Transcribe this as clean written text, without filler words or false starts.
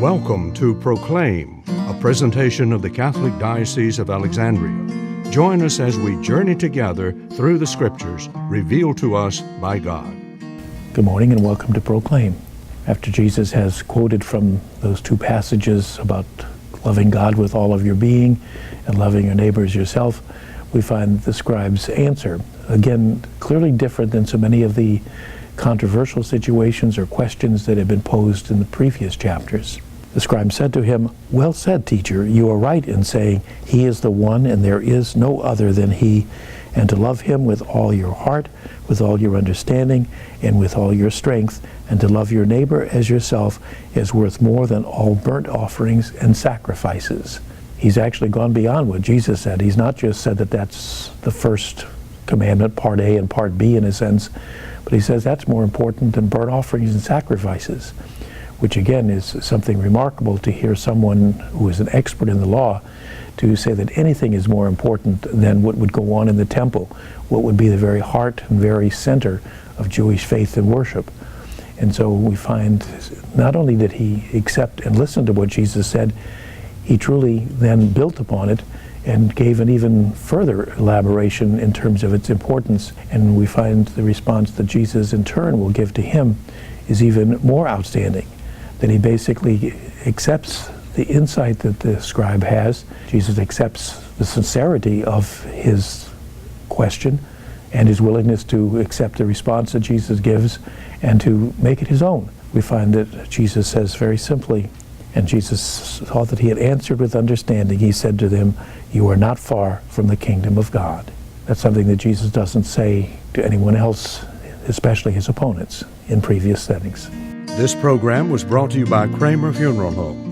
Welcome to Proclaim, a presentation of the Catholic Diocese of Alexandria. Join us as we journey together through the Scriptures revealed to us by God. Good morning and welcome to Proclaim. After Jesus has quoted from those two passages about loving God with all of your being and loving your neighbor as yourself, we find the scribe's answer, again, clearly different than so many of the controversial situations or questions that had been posed in the previous chapters. The scribe said to him, "Well said, teacher, you are right in saying, he is the one and there is no other than he, and to love him with all your heart, with all your understanding, and with all your strength, and to love your neighbor as yourself is worth more than all burnt offerings and sacrifices." He's actually gone beyond what Jesus said. He's not just said that that's the first commandment, part A and part B in a sense, but he says that's more important than burnt offerings and sacrifices, which again is something remarkable to hear someone who is an expert in the law to say that anything is more important than what would go on in the temple, what would be the very heart and very center of Jewish faith and worship. And so we find not only did he accept and listen to what Jesus said, he truly then built upon it and gave an even further elaboration in terms of its importance. And we find the response that Jesus in turn will give to him is even more outstanding, that he basically accepts the insight that the scribe has. Jesus accepts the sincerity of his question and his willingness to accept the response that Jesus gives and to make it his own. We find that Jesus says very simply, and Jesus saw that he had answered with understanding. He said to them, "You are not far from the kingdom of God." That's something that Jesus doesn't say to anyone else, especially his opponents, in previous settings. This program was brought to you by Kramer Funeral Home.